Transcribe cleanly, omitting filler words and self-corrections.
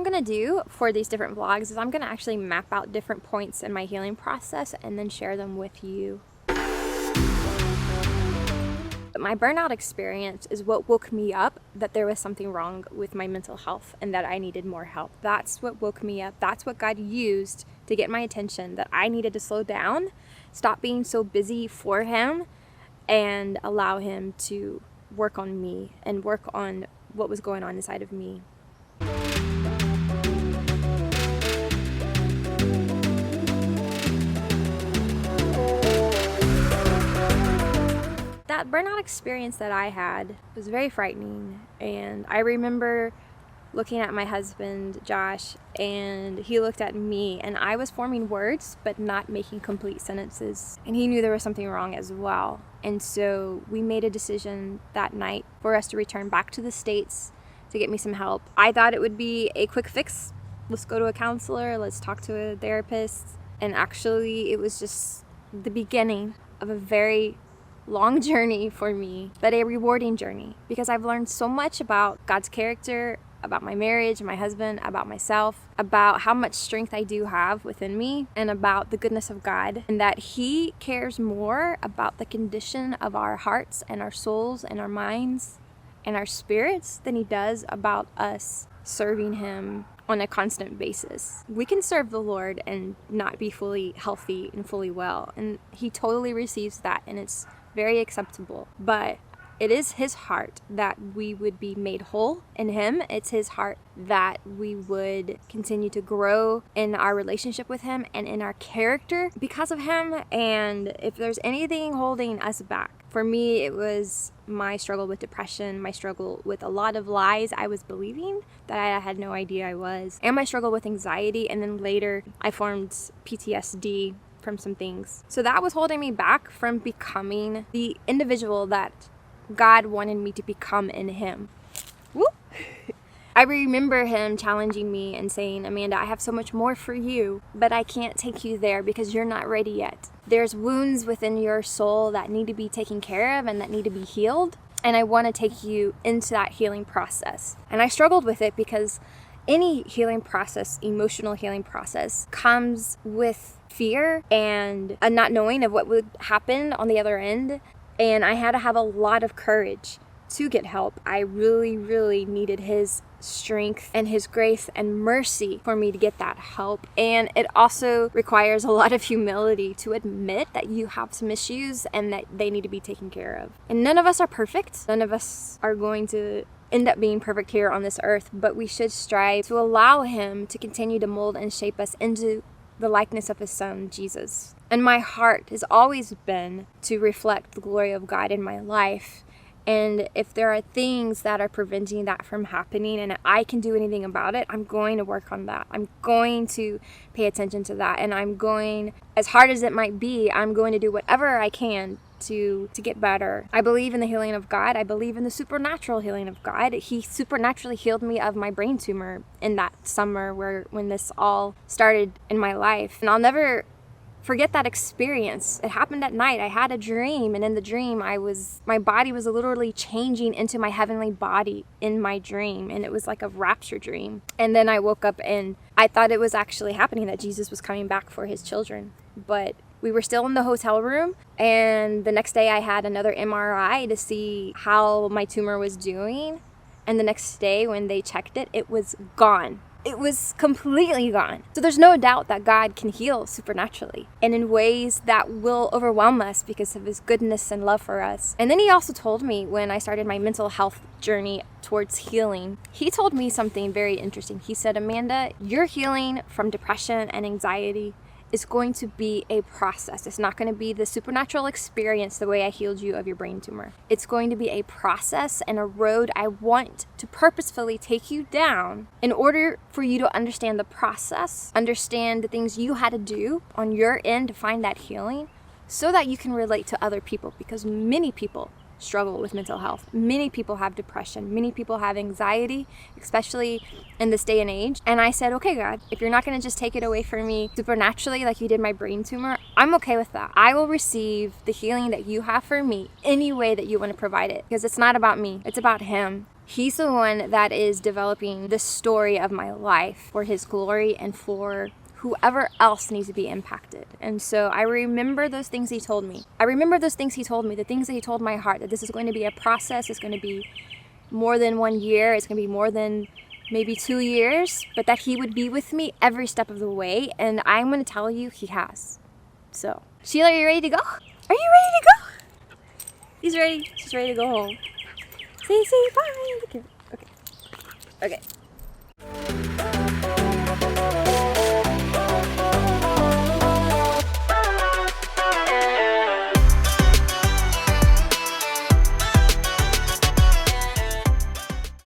gonna do for these different vlogs is I'm gonna actually map out different points in my healing process and then share them with you. But my burnout experience is what woke me up that there was something wrong with my mental health and that I needed more help. That's what woke me up. That's what God used to get my attention, that I needed to slow down, stop being so busy for Him, and allow Him to work on me and work on what was going on inside of me. That burnout experience that I had was very frightening, and I remember looking at my husband, Josh, and he looked at me, and I was forming words but not making complete sentences, and he knew there was something wrong as well. And so we made a decision that night for us to return back to the States to get me some help. I thought it would be a quick fix. Let's go to a counselor, let's talk to a therapist, and actually it was just the beginning of a very long journey for me, but a rewarding journey, because I've learned so much about God's character, about my marriage, my husband, about myself, about how much strength I do have within me, and about the goodness of God, and that He cares more about the condition of our hearts and our souls and our minds and our spirits than He does about us serving Him on a constant basis. We can serve the Lord and not be fully healthy and fully well, and He totally receives that, and it's very acceptable. But it is His heart that we would be made whole in Him. It's His heart that we would continue to grow in our relationship with Him and in our character because of Him. And if there's anything holding us back, for me, it was my struggle with depression, my struggle with a lot of lies I was believing that I had no idea I was, and my struggle with anxiety. And then later I formed PTSD from some things. So that was holding me back from becoming the individual that God wanted me to become in Him. Woo! I remember Him challenging me and saying, Amanda, I have so much more for you, but I can't take you there because you're not ready yet. There's wounds within your soul that need to be taken care of and that need to be healed. And I want to take you into that healing process. And I struggled with it because any healing process, emotional healing process, comes with fear and a not knowing of what would happen on the other end. And I had to have a lot of courage to get help. I really, really needed His strength and His grace and mercy for me to get that help. And it also requires a lot of humility to admit that you have some issues and that they need to be taken care of. And none of us are perfect. None of us are going to end up being perfect here on this earth, but we should strive to allow Him to continue to mold and shape us into the likeness of His Son, Jesus. And my heart has always been to reflect the glory of God in my life. And if there are things that are preventing that from happening and I can do anything about it, I'm going to work on that. I'm going to pay attention to that. And I'm going, as hard as it might be, I'm going to do whatever I can to get better. I believe in the healing of God. I believe in the supernatural healing of God. He supernaturally healed me of my brain tumor in that summer when this all started in my life. And I'll never forget that experience. It happened at night. I had a dream, and in the dream my body was literally changing into my heavenly body in my dream, and it was like a rapture dream. And then I woke up and I thought it was actually happening, that Jesus was coming back for His children. But we were still in the hotel room, and the next day I had another MRI to see how my tumor was doing. And the next day when they checked it, it was gone. It was completely gone. So there's no doubt that God can heal supernaturally and in ways that will overwhelm us because of His goodness and love for us. And then He also told me, when I started my mental health journey towards healing, He told me something very interesting. He said, Amanda, your healing from depression and anxiety is going to be a process. It's not going to be the supernatural experience the way I healed you of your brain tumor. It's going to be a process and a road I want to purposefully take you down in order for you to understand the process, understand the things you had to do on your end to find that healing, so that you can relate to other people, because many people struggle with mental health. Many people have depression. Many people have anxiety, especially in this day and age. And I said, okay, God, if you're not going to just take it away from me supernaturally like you did my brain tumor, I'm okay with that. I will receive the healing that you have for me any way that you want to provide it, because it's not about me. It's about Him. He's the one that is developing the story of my life for his glory and for whoever else needs to be impacted. And so I remember those things he told me. I remember those things he told me, the things that he told my heart, that this is going to be a process. It's going to be more than 1 year. It's going to be more than maybe 2 years, but that he would be with me every step of the way. And I'm going to tell you, he has. So, Sheila, are you ready to go? Are you ready to go? He's ready. She's ready to go home. Say bye. Okay. Okay.